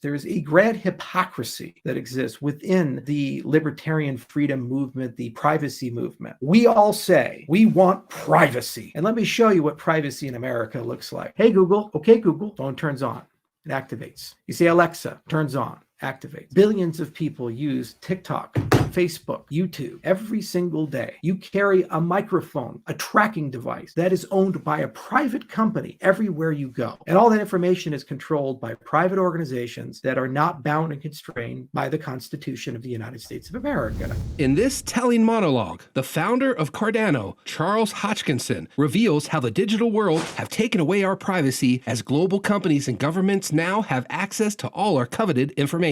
There is a grand hypocrisy that exists within the libertarian freedom movement, the privacy movement. We all say we want privacy. And let me show you what privacy in America looks like. Hey, Google. Okay, Google. Phone turns on. It activates. You say, Alexa, turns on. Activate. Billions of people use TikTok, Facebook, YouTube every single day. You carry a microphone, a tracking device that is owned by a private company everywhere you go. And all that information is controlled by private organizations that are not bound and constrained by the Constitution of the United States of America. In this telling monologue, the founder of Cardano, Charles Hoskinson, reveals how the digital world have taken away our privacy as global companies and governments now have access to all our coveted information.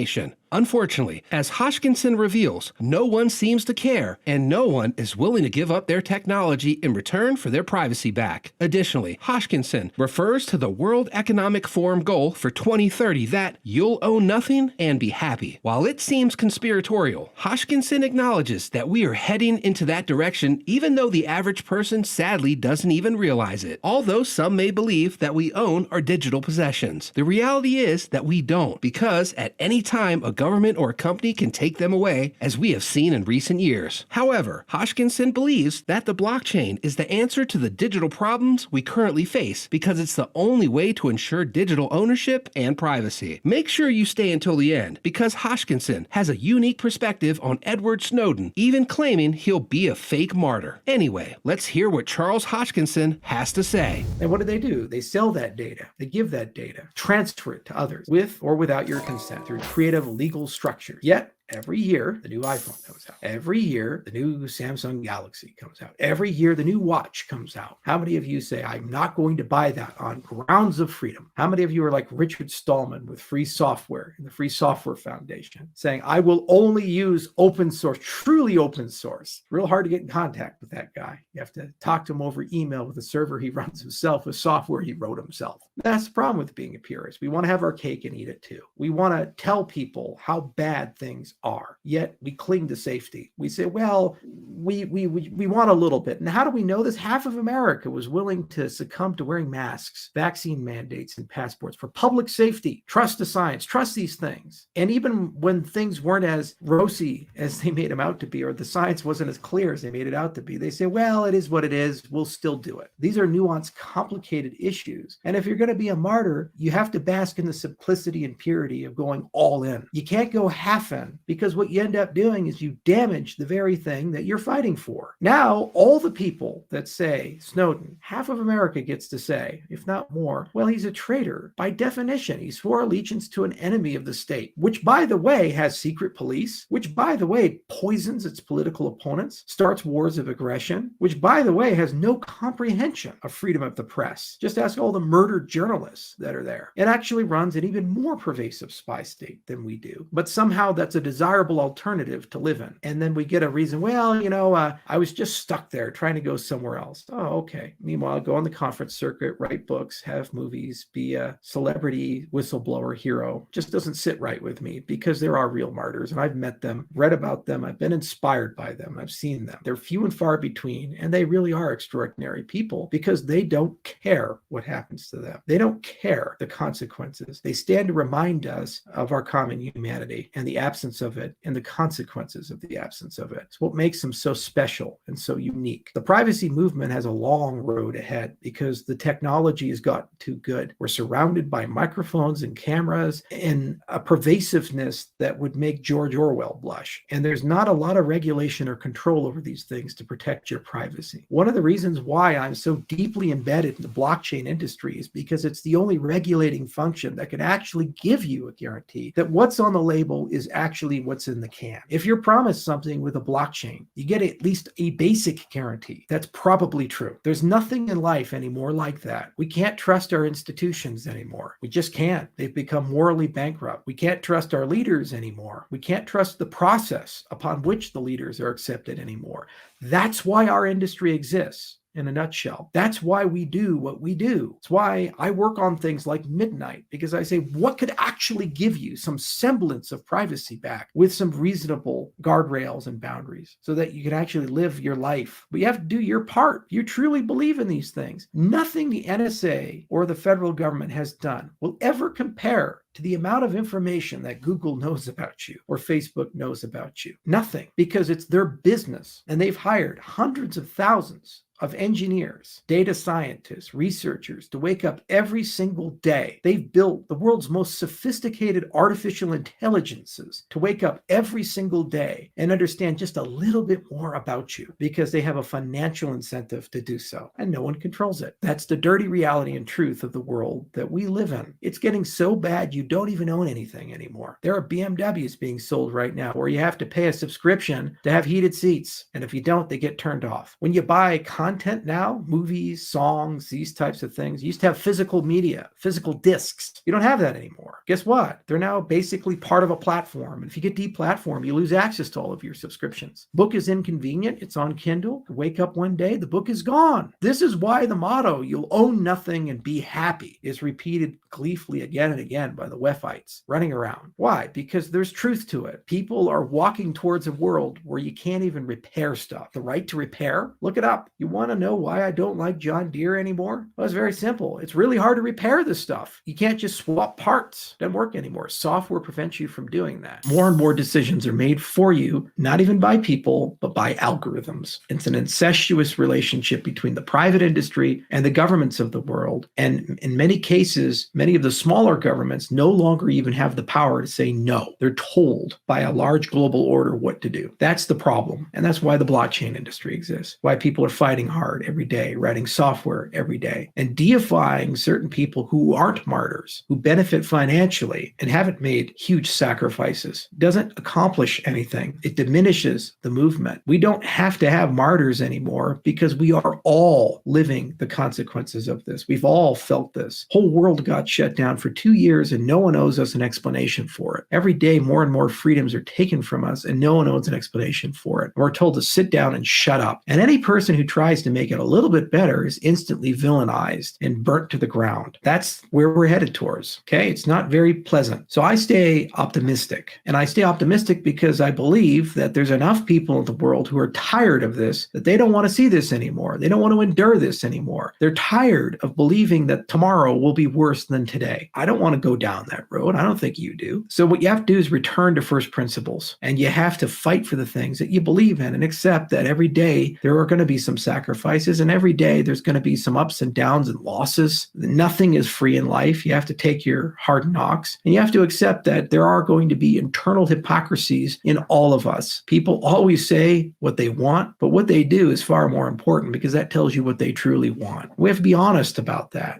Unfortunately, as Hoskinson reveals, no one seems to care, and no one is willing to give up their technology in return for their privacy back. Additionally, Hoskinson refers to the World Economic Forum goal for 2030 that you'll own nothing and be happy. While it seems conspiratorial, Hoskinson acknowledges that we are heading into that direction even though the average person sadly doesn't even realize it. Although some may believe that we own our digital possessions, the reality is that we don't, because at any time a government or a company can take them away, as we have seen in recent years. However, Hoskinson believes that the blockchain is the answer to the digital problems we currently face because it's the only way to ensure digital ownership and privacy. Make sure you stay until the end because Hoskinson has a unique perspective on Edward Snowden, even claiming he'll be a fake martyr. Anyway, let's hear what Charles Hoskinson has to say. And what do? They sell that data. They give that data, transfer it to others with or without your consent through creative legal structures. Yet, every year, the new iPhone comes out. Every year, the new Samsung Galaxy comes out. Every year, the new watch comes out. How many of you say, I'm not going to buy that on grounds of freedom? How many of you are like Richard Stallman with Free Software and the Free Software Foundation, saying, I will only use open source, truly open source? Real hard to get in contact with that guy. You have to talk to him over email with a server he runs himself, with software he wrote himself. That's the problem with being a purist. We want to have our cake and eat it too. We want to tell people how bad things are, yet we cling to safety. We say, well, we want a little bit. And how do we know this? Half of America was willing to succumb to wearing masks, vaccine mandates, and passports for public safety. Trust the science, trust these things. And even when things weren't as rosy as they made them out to be, or the science wasn't as clear as they made it out to be, they say, well, it is what it is. We'll still do it. These are nuanced, complicated issues. And if you're going to be a martyr, you have to bask in the simplicity and purity of going all in. You can't go half in, because what you end up doing is you damage the very thing that you're fighting for. Now, all the people that say Snowden, half of America gets to say, if not more, well, he's a traitor. By definition, he swore allegiance to an enemy of the state, which, by the way, has secret police, which, by the way, poisons its political opponents, starts wars of aggression, which, by the way, has no comprehension of freedom of the press. Just ask all the murdered journalists that are there. It actually runs an even more pervasive spy state than we do. But somehow that's a desirable alternative to live in. And then we get a reason, well, I was just stuck there trying to go somewhere else. Oh, okay. Meanwhile, go on the conference circuit, write books, have movies, be a celebrity whistleblower hero. Just doesn't sit right with me, because there are real martyrs and I've met them, read about them. I've been inspired by them. I've seen them. They're few and far between, and they really are extraordinary people because they don't care what happens to them. They don't care the consequences. They stand to remind us of our common humanity and the absence of it and the consequences of the absence of it. It's what makes them so special and so unique. The privacy movement has a long road ahead because the technology has gotten too good. We're surrounded by microphones and cameras and a pervasiveness that would make George Orwell blush. And there's not a lot of regulation or control over these things to protect your privacy. One of the reasons why I'm so deeply embedded in the blockchain industry is because it's the only regulating function that can actually give you a guarantee that what's on the label is actually what's in the can. If you're promised something with a blockchain, you get at least a basic guarantee. That's probably true. There's nothing in life anymore like that. We can't trust our institutions anymore. We just can't. They've become morally bankrupt. We can't trust our leaders anymore. We can't trust the process upon which the leaders are accepted anymore. That's why our industry exists. In a nutshell, that's why we do what we do. It's why I work on things like Midnight, because I say, what could actually give you some semblance of privacy back with some reasonable guardrails and boundaries so that you can actually live your life? But you have to do your part. You truly believe in these things. Nothing the NSA or the federal government has done will ever compare to the amount of information that Google knows about you or Facebook knows about you? Nothing, because it's their business and they've hired hundreds of thousands of engineers, data scientists, researchers to wake up every single day. They've built the world's most sophisticated artificial intelligences to wake up every single day and understand just a little bit more about you because they have a financial incentive to do so, and no one controls it. That's the dirty reality and truth of the world that we live in. It's getting so bad you don't even own anything anymore. There are BMWs being sold right now where you have to pay a subscription to have heated seats, and if you don't, they get turned off. When you buy content now, movies, songs, these types of things, you used to have physical media, physical discs. You don't have that anymore. Guess what? They're now basically part of a platform. And if you get deplatformed, you lose access to all of your subscriptions. Book is inconvenient. It's on Kindle. You wake up one day, the book is gone. This is why the motto, you'll own nothing and be happy, is repeated gleefully again and again by the Weffites running around. Why? Because there's truth to it. People are walking towards a world where you can't even repair stuff. The right to repair? Look it up. You want to know why I don't like John Deere anymore? Well, it's very simple. It's really hard to repair this stuff. You can't just swap parts. It doesn't work anymore. Software prevents you from doing that. More and more decisions are made for you, not even by people, but by algorithms. It's an incestuous relationship between the private industry and the governments of the world. And in many cases, many of the smaller governments no longer even have the power to say no. They're told by a large global order what to do. That's the problem. And that's why the blockchain industry exists, why people are fighting hard every day, writing software every day, and deifying certain people who aren't martyrs, who benefit financially and haven't made huge sacrifices. Doesn't accomplish anything. It diminishes the movement. We don't have to have martyrs anymore because we are all living the consequences of this. We've all felt this. Whole world got shut down for 2 years and no one owes us an explanation for it. Every day, more and more freedoms are taken from us and no one owes an explanation for it. We're told to sit down and shut up. And any person who tries to make it a little bit better is instantly villainized and burnt to the ground. That's where we're headed towards. Okay. It's not very pleasant. So I stay optimistic, and I stay optimistic because I believe that there's enough people in the world who are tired of this, that they don't want to see this anymore. They don't want to endure this anymore. They're tired of believing that tomorrow will be worse than today. I don't want to go down that road. I don't think you do. So what you have to do is return to first principles, and you have to fight for the things that you believe in and accept that every day there are going to be some sacrifices, and every day there's going to be some ups and downs and losses. Nothing is free in life. You have to take your hard knocks, and you have to accept that there are going to be internal hypocrisies in all of us. People always say what they want, but what they do is far more important because that tells you what they truly want. We have to be honest about that.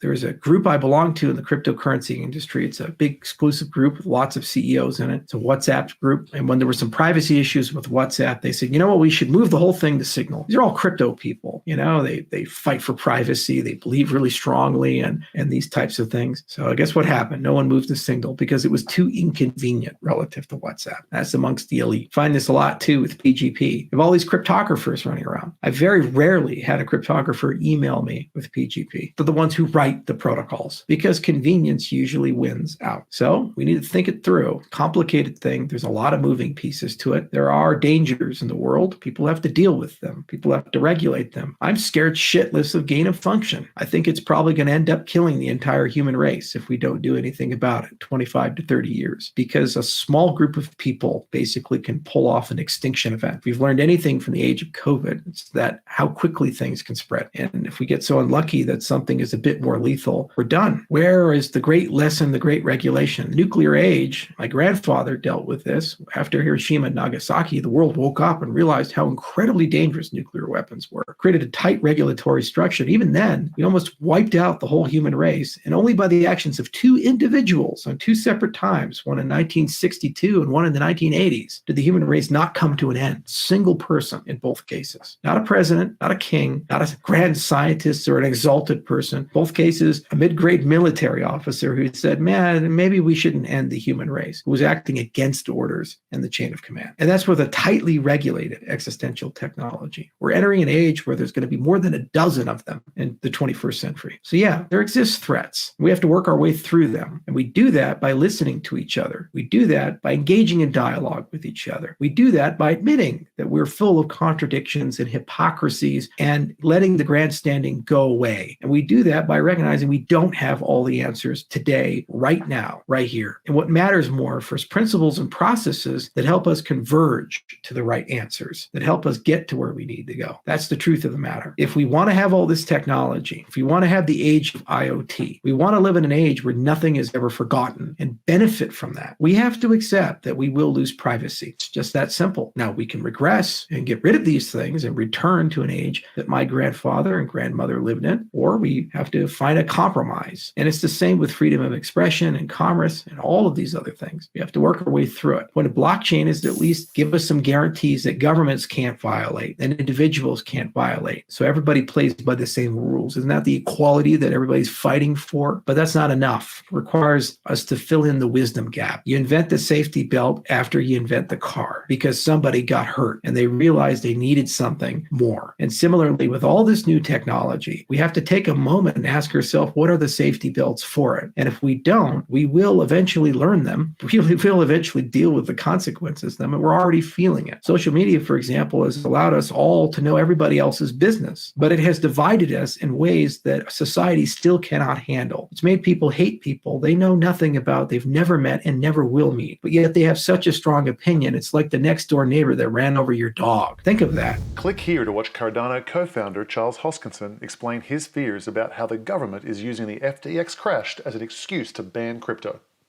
There's a group I belong to in the cryptocurrency industry. It's a big exclusive group with lots of CEOs in it. It's a WhatsApp group. And when there were some privacy issues with WhatsApp, they said, you know what, we should move the whole thing to Signal. These are all crypto people. They fight for privacy. They believe really strongly and these types of things. So guess what happened? No one moved to Signal because it was too inconvenient relative to WhatsApp. That's amongst the elite. Find this a lot too with PGP. You have all these cryptographers running around. I very rarely had a cryptographer email me with PGP. They're the ones who write the protocols because convenience usually wins out. So we need to think it through. Complicated thing. There's a lot of moving pieces to it. There are dangers in the world. People have to deal with them. People have to regulate them. I'm scared shitless of gain of function. I think it's probably going to end up killing the entire human race if we don't do anything about it, 25 to 30 years, because a small group of people basically can pull off an extinction event. If we've learned anything from the age of COVID, it's that how quickly things can spread. And if we get so unlucky that something is a bit more lethal, we're done. Where is the great lesson, the great regulation? The nuclear age, my grandfather dealt with this. After Hiroshima and Nagasaki, the world woke up and realized how incredibly dangerous nuclear weapons were. Created a tight regulatory structure. And even then, we almost wiped out the whole human race. And only by the actions of two individuals on two separate times, one in 1962 and one in the 1980s, did the human race not come to an end. Single person in both cases. Not a president, not a king, not a grand scientist or an exalted person. Both cases, a mid-grade military officer who said, man, maybe we shouldn't end the human race, who was acting against orders and the chain of command. And that's with a tightly regulated existential technology. We're entering an age where there's going to be more than a dozen of them in the 21st century. So yeah, there exist threats. We have to work our way through them. And we do that by listening to each other. We do that by engaging in dialogue with each other. We do that by admitting that we're full of contradictions and hypocrisies and letting the grandstanding go away. And we do that by recognizing we don't have all the answers today. day, right now, right here. And what matters more for principles and processes that help us converge to the right answers, that help us get to where we need to go. That's the truth of the matter. If we want to have all this technology, if we want to have the age of IoT, we want to live in an age where nothing is ever forgotten and benefit from that, we have to accept that we will lose privacy. It's just that simple. Now, we can regress and get rid of these things and return to an age that my grandfather and grandmother lived in, or we have to find a compromise. And it's the same with freedom of expression and commerce and all of these other things. We have to work our way through it. What a blockchain is to at least give us some guarantees that governments can't violate and individuals can't violate. So everybody plays by the same rules. Isn't that the equality that everybody's fighting for? But that's not enough. It requires us to fill in the wisdom gap. You invent the safety belt after you invent the car because somebody got hurt and they realized they needed something more. And similarly, with all this new technology, we have to take a moment and ask ourselves, what are the safety belts for it? And if we don't, we will eventually learn them. We will eventually deal with the consequences of them, and we're already feeling it. Social media, for example, has allowed us all to know everybody else's business, but it has divided us in ways that society still cannot handle. It's made people hate people they know nothing about, they've never met and never will meet, but yet they have such a strong opinion. It's like the next door neighbor that ran over your dog. Think of that. Click here to watch Cardano co-founder Charles Hoskinson explain his fears about how the government is using the FTX crash as an excuse to ban crypto.